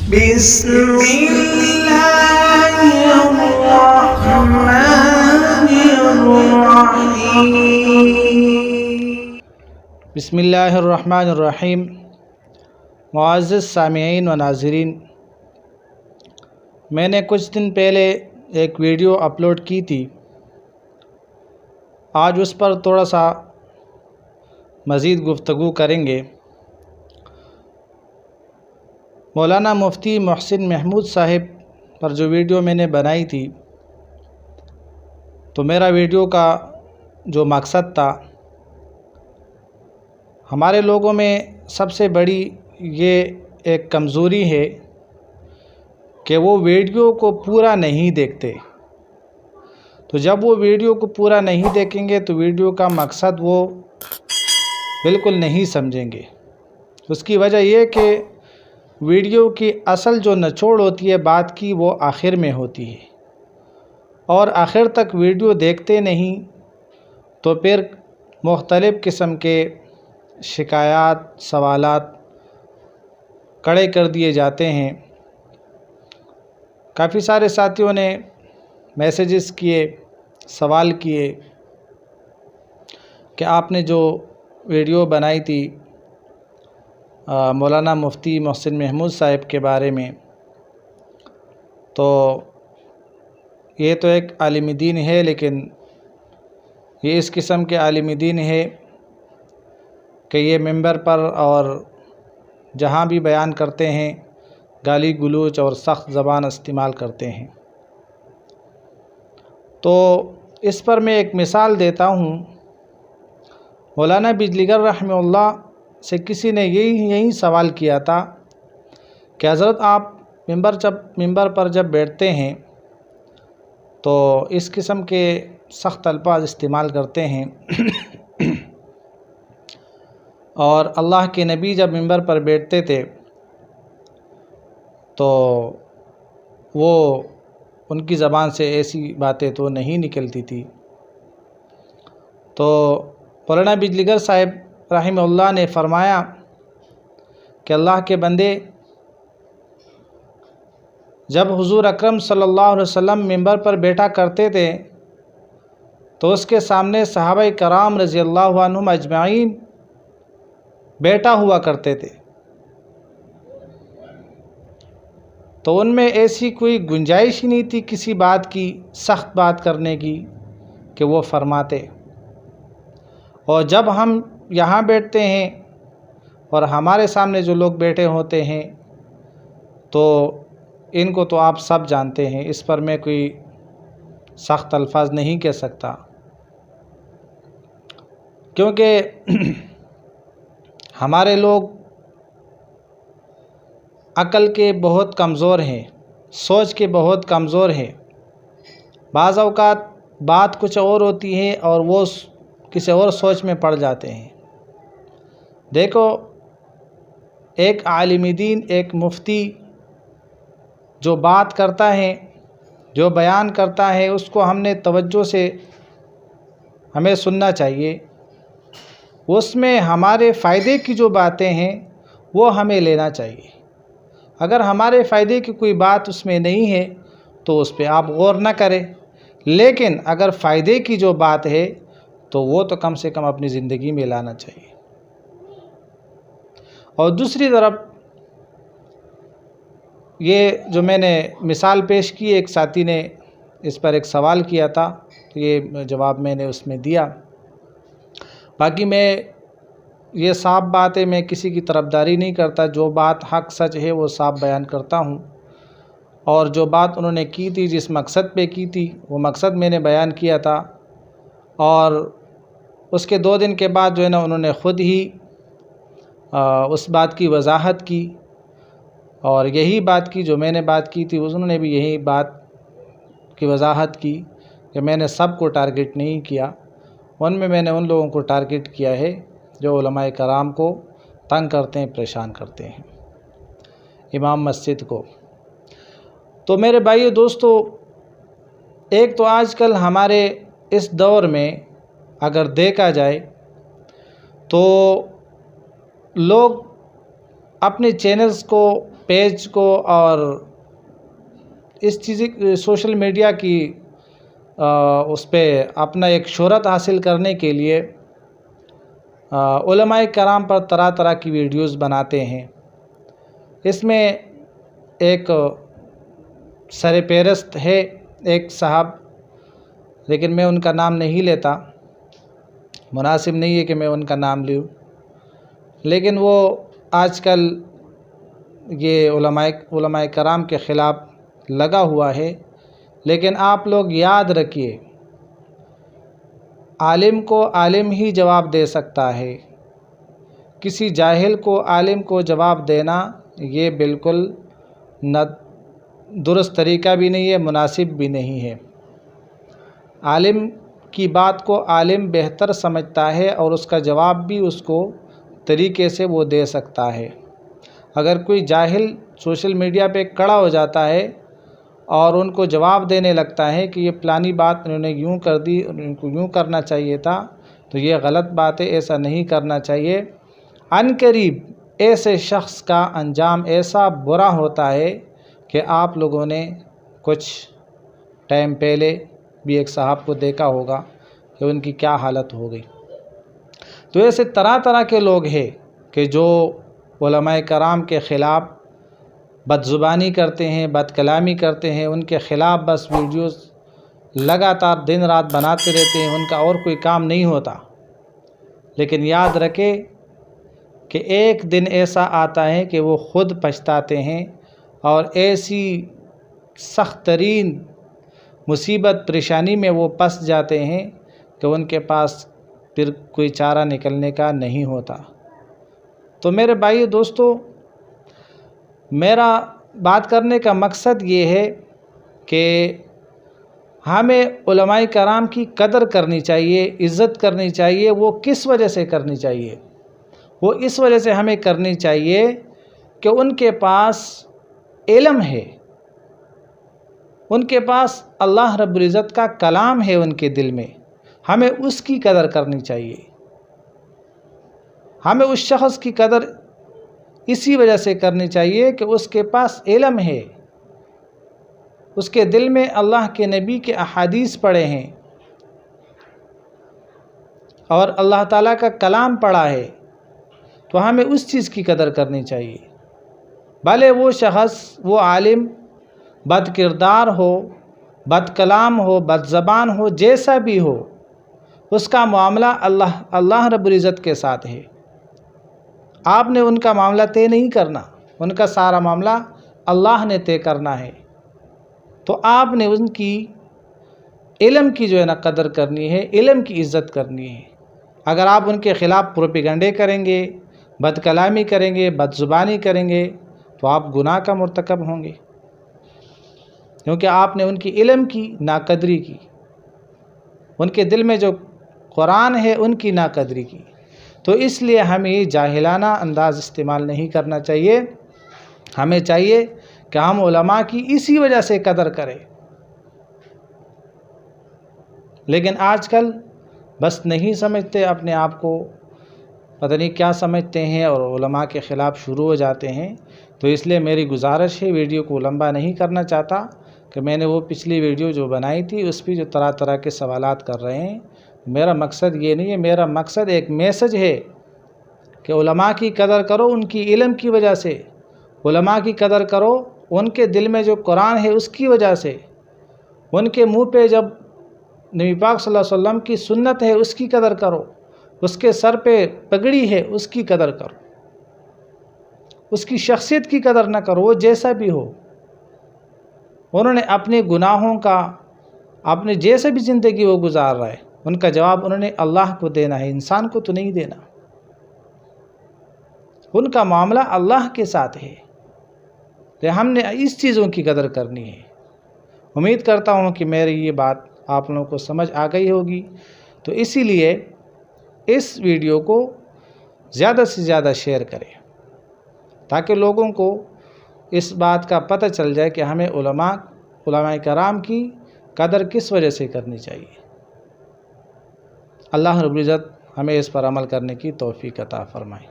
بسم اللہ الرحمن الرحیم۔ بسم اللہ الرحمن الرحیم۔ معزز سامعین و ناظرین، میں نے کچھ دن پہلے ایک ویڈیو اپلوڈ کی تھی، آج اس پر تھوڑا سا مزید گفتگو کریں گے۔ مولانا مفتی محسن محمود صاحب پر جو ویڈیو میں نے بنائی تھی، تو میرا ویڈیو کا جو مقصد تھا، ہمارے لوگوں میں سب سے بڑی یہ ایک کمزوری ہے کہ وہ ویڈیو کو پورا نہیں دیکھتے۔ تو جب وہ ویڈیو کو پورا نہیں دیکھیں گے تو ویڈیو کا مقصد وہ بالکل نہیں سمجھیں گے۔ اس کی وجہ یہ کہ ویڈیو کی اصل جو نچوڑ ہوتی ہے بات کی، وہ آخر میں ہوتی ہے، اور آخر تک ویڈیو دیکھتے نہیں تو پھر مختلف قسم کے شکایات، سوالات کھڑے کر دیے جاتے ہیں۔ کافی سارے ساتھیوں نے میسیجز کیے، سوال کیے کہ آپ نے جو ویڈیو بنائی تھی مولانا مفتی محسن محمود صاحب کے بارے میں، تو یہ تو ایک عالم دین ہے، لیکن یہ اس قسم کے عالم دین ہے کہ یہ منبر پر اور جہاں بھی بیان کرتے ہیں گالی گلوچ اور سخت زبان استعمال کرتے ہیں۔ تو اس پر میں ایک مثال دیتا ہوں۔ مولانا بجلیگر رحمہ اللہ سے کسی نے یہی سوال کیا تھا کہ حضرت آپ منبر پر جب بیٹھتے ہیں تو اس قسم کے سخت الفاظ استعمال کرتے ہیں، اور اللہ کے نبی جب منبر پر بیٹھتے تھے تو وہ ان کی زبان سے ایسی باتیں تو نہیں نکلتی تھی۔ تو مولانا بجلیگر صاحب رحمہ اللہ نے فرمایا کہ اللہ کے بندے، جب حضور اکرم صلی اللہ علیہ وسلم منبر پر بیٹھا کرتے تھے تو اس کے سامنے صحابہ کرام رضی اللہ عنہم اجمعین بیٹھا ہوا کرتے تھے، تو ان میں ایسی کوئی گنجائش ہی نہیں تھی کسی بات کی، سخت بات کرنے کی، کہ وہ فرماتے۔ اور جب ہم یہاں بیٹھتے ہیں اور ہمارے سامنے جو لوگ بیٹھے ہوتے ہیں تو ان کو تو آپ سب جانتے ہیں، اس پر میں کوئی سخت الفاظ نہیں کہہ سکتا، کیونکہ ہمارے لوگ عقل کے بہت کمزور ہیں، سوچ کے بہت کمزور ہیں۔ بعض اوقات بات کچھ اور ہوتی ہے اور وہ کسی اور سوچ میں پڑ جاتے ہیں۔ دیکھو، ایک عالم دین، ایک مفتی جو بات کرتا ہے، جو بیان کرتا ہے، اس کو ہم نے توجہ سے ہمیں سننا چاہیے۔ اس میں ہمارے فائدے کی جو باتیں ہیں وہ ہمیں لینا چاہیے۔ اگر ہمارے فائدے کی کوئی بات اس میں نہیں ہے تو اس پہ آپ غور نہ کریں، لیکن اگر فائدے کی جو بات ہے تو وہ تو کم سے کم اپنی زندگی میں لانا چاہیے۔ اور دوسری طرف یہ جو میں نے مثال پیش کی، ایک ساتھی نے اس پر ایک سوال کیا تھا، تو یہ جواب میں نے اس میں دیا۔ باقی میں یہ صاف بات ہے، میں کسی کی طرفداری نہیں کرتا، جو بات حق سچ ہے وہ صاف بیان کرتا ہوں، اور جو بات انہوں نے کی تھی، جس مقصد پہ کی تھی، وہ مقصد میں نے بیان کیا تھا۔ اور اس کے 2 دن کے بعد جو ہے نا، انہوں نے خود ہی اس بات کی وضاحت کی، اور یہی بات کی جو میں نے بات کی تھی، انہوں نے بھی یہی بات کی وضاحت کی کہ میں نے سب کو ٹارگٹ نہیں کیا، ان میں نے ان لوگوں کو ٹارگٹ کیا ہے جو علماء کرام کو تنگ کرتے ہیں، پریشان کرتے ہیں، امام مسجد کو۔ تو میرے بھائیو دوستو، ایک تو آج کل ہمارے اس دور میں اگر دیکھا جائے تو لوگ اپنے چینلز کو پیج کو اور اس چیزیں سوشل میڈیا کی اس پہ اپنا ایک شہرت حاصل کرنے کے لیے علماء کرام پر طرح طرح کی ویڈیوز بناتے ہیں۔ اس میں ایک سر پیرست ہے ایک صاحب، لیکن میں ان کا نام نہیں لیتا، مناسب نہیں ہے کہ میں ان کا نام لوں، لیکن وہ آج کل یہ علماء کرام کے خلاف لگا ہوا ہے۔ لیکن آپ لوگ یاد رکھیے، عالم کو عالم ہی جواب دے سکتا ہے، کسی جاہل کو عالم کو جواب دینا یہ بالکل نہ درست طریقہ بھی نہیں ہے، مناسب بھی نہیں ہے۔ عالم کی بات کو عالم بہتر سمجھتا ہے اور اس کا جواب بھی اس کو طریقے سے وہ دے سکتا ہے۔ اگر کوئی جاہل سوشل میڈیا پہ کھڑا ہو جاتا ہے اور ان کو جواب دینے لگتا ہے کہ یہ فلانی بات انہوں نے یوں کر دی، ان کو یوں کرنا چاہیے تھا، تو یہ غلط بات ہے، ایسا نہیں کرنا چاہیے۔ عنقریب ایسے شخص کا انجام ایسا برا ہوتا ہے کہ آپ لوگوں نے کچھ ٹائم پہلے بھی ایک صاحب کو دیکھا ہوگا کہ ان کی کیا حالت ہو گئی۔ تو ایسے طرح طرح کے لوگ ہیں کہ جو علماء کرام کے خلاف بد زبانی کرتے ہیں، بد کلامی کرتے ہیں، ان کے خلاف بس ویڈیوز لگاتار دن رات بناتے رہتے ہیں، ان کا اور کوئی کام نہیں ہوتا۔ لیکن یاد رکھیں کہ ایک دن ایسا آتا ہے کہ وہ خود پچھتاتے ہیں اور ایسی سخت ترین مصیبت پریشانی میں وہ پھنس جاتے ہیں کہ ان کے پاس پھر کوئی چارہ نکلنے کا نہیں ہوتا۔ تو میرے بھائی دوستو، میرا بات کرنے کا مقصد یہ ہے کہ ہمیں علماء کرام کی قدر کرنی چاہیے، عزت کرنی چاہیے۔ وہ کس وجہ سے کرنی چاہیے؟ وہ اس وجہ سے ہمیں کرنی چاہیے کہ ان کے پاس علم ہے، ان کے پاس اللہ رب العزت کا کلام ہے ان کے دل میں، ہمیں اس کی قدر کرنی چاہیے۔ ہمیں اس شخص کی قدر اسی وجہ سے کرنی چاہیے کہ اس کے پاس علم ہے، اس کے دل میں اللہ کے نبی کے احادیث پڑھے ہیں اور اللہ تعالیٰ کا کلام پڑھا ہے، تو ہمیں اس چیز کی قدر کرنی چاہیے۔ بھلے وہ شخص، وہ عالم بد کردار ہو، بد کلام ہو، بد زبان ہو، جیسا بھی ہو، اس کا معاملہ اللہ رب العزت کے ساتھ ہے۔ آپ نے ان کا معاملہ طے نہیں کرنا، ان کا سارا معاملہ اللہ نے طے کرنا ہے۔ تو آپ نے ان کی علم کی جو ہے نا قدر کرنی ہے، علم کی عزت کرنی ہے۔ اگر آپ ان کے خلاف پروپیگنڈے کریں گے، بد کلامی کریں گے، بد زبانی کریں گے، تو آپ گناہ کا مرتکب ہوں گے، کیونکہ آپ نے ان کی علم کی ناقدری کی، ان کے دل میں جو قرآن ہے ان کی ناقدری کی۔ تو اس لیے ہمیں جاہلانہ انداز استعمال نہیں کرنا چاہیے، ہمیں چاہیے کہ ہم علماء کی اسی وجہ سے قدر کریں۔ لیکن آج کل بس نہیں سمجھتے، اپنے آپ کو پتہ نہیں کیا سمجھتے ہیں اور علماء کے خلاف شروع ہو جاتے ہیں۔ تو اس لیے میری گزارش ہے، ویڈیو کو لمبا نہیں کرنا چاہتا، کہ میں نے وہ پچھلی ویڈیو جو بنائی تھی اس پہ جو طرح طرح کے سوالات کر رہے ہیں، میرا مقصد یہ نہیں ہے۔ میرا مقصد ایک میسج ہے کہ علماء کی قدر کرو ان کی علم کی وجہ سے، علماء کی قدر کرو ان کے دل میں جو قرآن ہے اس کی وجہ سے، ان کے منہ پہ جب نبی پاک صلی اللہ علیہ وسلم کی سنت ہے اس کی قدر کرو، اس کے سر پہ پگڑی ہے اس کی قدر کرو، اس کی شخصیت کی قدر نہ کرو، وہ جیسا بھی ہو۔ انہوں نے اپنے گناہوں کا، اپنے جیسے بھی زندگی وہ گزار رہا ہے، ان کا جواب انہوں نے اللہ کو دینا ہے، انسان کو تو نہیں دینا۔ ان کا معاملہ اللہ کے ساتھ ہے، تو ہم نے اس چیزوں کی قدر کرنی ہے۔ امید کرتا ہوں کہ میری یہ بات آپ لوگوں کو سمجھ آ گئی ہوگی۔ تو اسی لیے اس ویڈیو کو زیادہ سے زیادہ شیئر کریں، تاکہ لوگوں کو اس بات کا پتہ چل جائے کہ ہمیں علماء کرام کی قدر کس وجہ سے کرنی چاہیے۔ اللہ رب العزت ہمیں اس پر عمل کرنے کی توفیق عطا فرمائے۔